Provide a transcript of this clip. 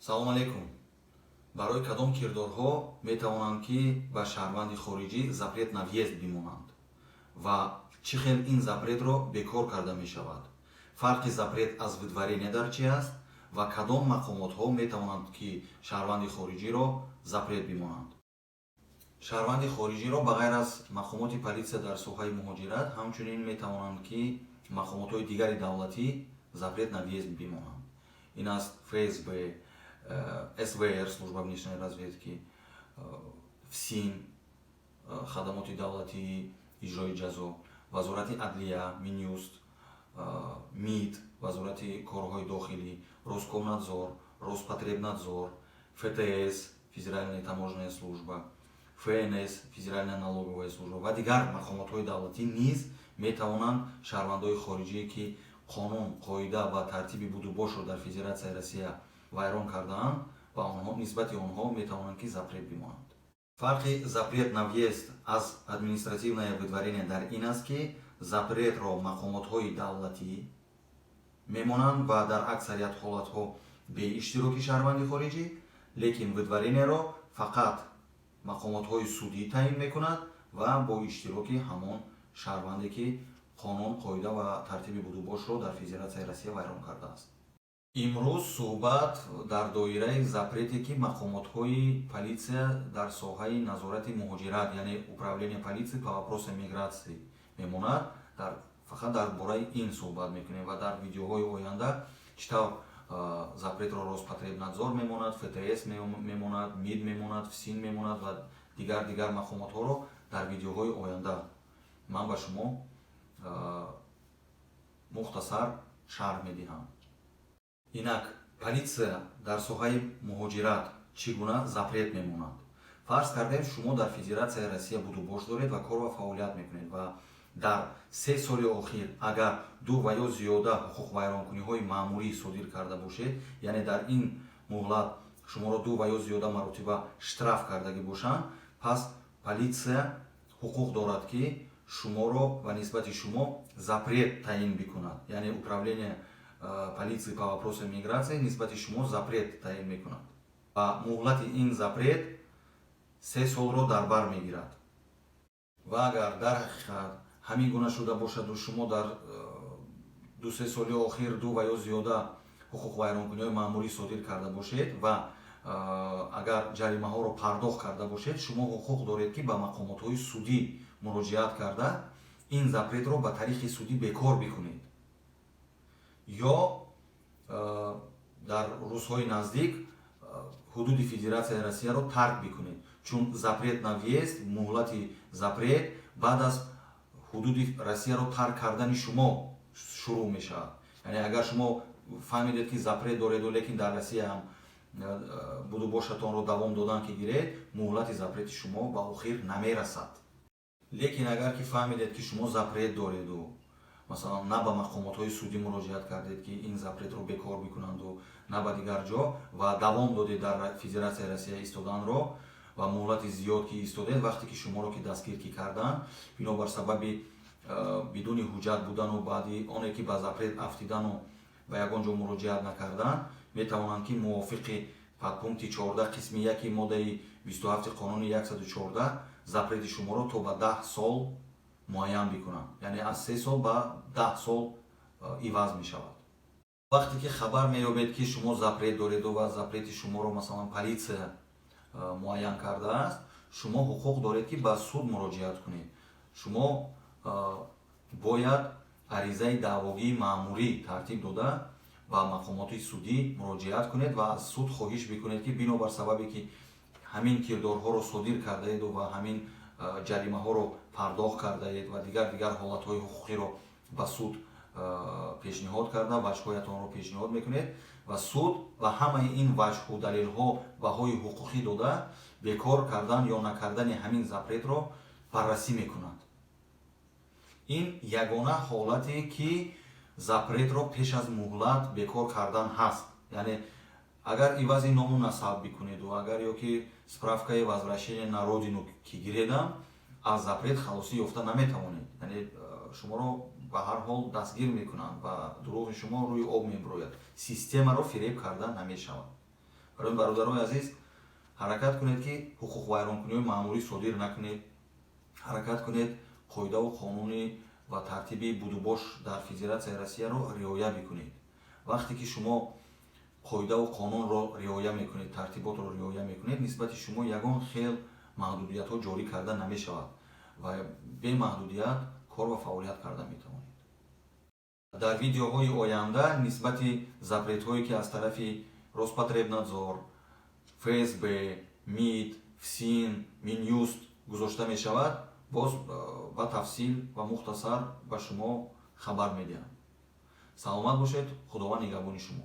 салом алейкум. Барои кадом кирдорҳо метавонанд ки ба шаҳрванди хориҷӣ запрет на въезд бимонанд ва чӣ хел ин запретро бекор карда мешавад? Фарқи запрет аз выдворение дар чи аст ва кадом мақомотҳо метавонанд ки шаҳрванди хориҷиро запрет бимонанд? шаҳрванди хориҷиро ба ғайр аз мақомоти политсия дар соҳаи муҳоҷират ҳамчунин метавонанд ки мақомотҳои дигари давлатӣ запрет на въезд бимонанд. Ин аст ФСБ, СВР, служба внешней разведки, ФСИН, хадамоти давлатии иҷрои ҷазо, вазорати адлия, Минюст, МИД, вазорати корҳои дохилӣ, Роскомнадзор, Роспотребнадзор, ФТС, федеральная таможенная служба, ФНС, федеральная налоговая служба ва дигар мақомотҳои давлатӣ низ метавонанд шаҳрвандои хориҷие ки қонун, қоида ва тартиби будубошро дар Федератсияи Россия вайрон кардаанд ва нисбати онҳо метавонанд ки запрет бимонанд. Фарқи запрет на въезд аз административное выдворение дар ин аст ки запретро мақомотҳои давлатӣ мемонанд ва дар аксарият ҳолатҳо беиштироки шаҳрванди хориҷӣ, лекин выдворениеро фақат мақомотҳои судӣ таъин мекунад ва бо иштироки ҳамон шаҳрванде ки қонун, қоида ва тартиби будубошро дар Федератсияи Россия вайрон кардааст. имрӯз суҳбат дар доираи запрете ки мақомотҳои политсия дар соҳаи назорати муҳоҷират, яъне управление полиции по вопросам миграции мемонад. Фақат дар бораи ин суҳбат мекунем ва дар видеоҳои оянда чӣ тавр запретро Роспотребнадзор мемонад, ФТС мемонад, МИД мемонад, ФСИН мемонад ва дигар мақомотҳоро дар видеоҳои оянда ман ба шумо мухтасар шарҳ медиҳам. Инак политсия дар соҳаи муҳоҷират чӣ гуна запрет мемонад? Фарз кардем шумо дар Федератсияи Россия будубош доред ва кор ва фаъолият мекунед ва дар 3 соли охир агар 2 ва ё зиёда ҳуқуқвайронкуниҳои маъмурӣ содир карда бошед, яъне дар ин муҳлат шуморо 2 ва ё зиёда маротиба штраф кардагӣ бошанд, пас политсия ҳуқуқ дорад ки шуморо ва нисбати шумо запрет таъин бикунад, яъне управление полиции по вопросам миграции нисбати шумо запрет таъин мекунад ва муҳлати ин запрет 3 солро дар бар мегирад. ва агар дар ҳақиқат ҳамин гуна шуда бошаду шумо дар 2-3 соли охир 2 ва ё зиёда ҳуқуқвайронкуниҳои маъмурӣ содир карда бошед ва агар ҷаримаҳоро пардохт карда бошед, шумо ҳуқуқ доред ки ба мақомотҳои судӣ муроҷиат карда ин запретро ба тариқи судӣ бекор бикунед ё дар рӯзҳои наздик ҳудуди Федератсияи Россияро тарк бикунед, чун запрет на въезд, муҳлати запрет баъд аз ҳудуди Россияро тарк кардани шумо шурӯъ мешавад. Яъне агар шумо фаҳмидед ки запрет дореду лекин дар Россия ҳам будубошатонро давом додан ки гиред, муҳлати запрети шумо ба охир намерасад. Лекин агар ки фаҳмидед ки шумо запрет дореду, масалан на ба мақомотҳои судӣ муроҷиат кардед ки ин запретро бекор бикунанду на ба дигар ҷо ва давом додед дар Федератсияи Россия истоданро ва муҳлати зиёд ки истодед, вақте ки шуморо ки дастгир ки карданд бинобар сабаби бидуни ҳуҷҷат будану баъди оне ки ба запрет афтидану ба ягон ҷо муроҷиат накарданд, метавонанд ки мувофиқи подпункти 14 қисми 1 моддаи 27 қонуни 114 запрети шуморо то ба 10 сол муайян бикунанд, яъне аз 3 сол ба 10 сол иваз мешавад. вақте ки хабар меёбед ки шумо запрет дореду ва запрети шуморо масалан политсия муайян кардааст, шумо ҳуқуқ доред ки ба суд муроҷиат кунед. Шумо бояд аризаи даъвогии маъмурӣ тартиб дода ба мақомоти судӣ муроҷиат кунед ва аз суд хоҳиш бикунед ки бинобар сабабе ки ҳамин кирдорҳоро содир кардаеду ва ҳамин ҷаримаҳоро пардохт кардаед ва дигар ҳолатҳои ҳуқуқиро ба суд пешниҳод карда ваҷҳоятонро пешниҳод мекунед ва суд ба ҳамаи ин ваҷҳу далелҳо баҳои ҳуқуқӣ дода бекор кардан ё накардани ҳамин запретро баррасӣ мекунад. ин ягона ҳолате ки запретро пеш аз муҳлат бекор кардан ҳаст. Яъне агар ивази ному насаб бикунеду агар ё ки справкаи возвращение на родину ки гиредам, аз запрет халосӣ ёфта наметавонед. Яъне шуморо ба ҳар ҳол дастгир мекунанд ва дурӯғи шумо рӯи об мебурояд. Системаро фиреб карда намешавад. бародарои азиз, ҳаракат кунед ки ҳуқуқвайронкуниҳои маъмурӣ содир накунед. ҳаракат кунед қоидаву қонуни ва тартиби будубош дар Федератсияи Россияро риоя бикунед. вақте ки шумо қоидаву қонунро риоя мекунед, тартиботро риоя мекунед, нисбати шумо ягон хел маҳдудиятҳо ҷорӣ карда намешавад ва бе маҳдудият кор ва фаъолият карда метавонед. дар видеоҳои оянда нисбати запретҳое ки аз тарафи Роспотребнадзор, ФСБ, МИД, ФСИН, Минюст гузошта мешавад, боз ба тафсил ва мухтасар ба шумо хабар медиҳам. саломат бошед. худованд нигаҳбони шумо.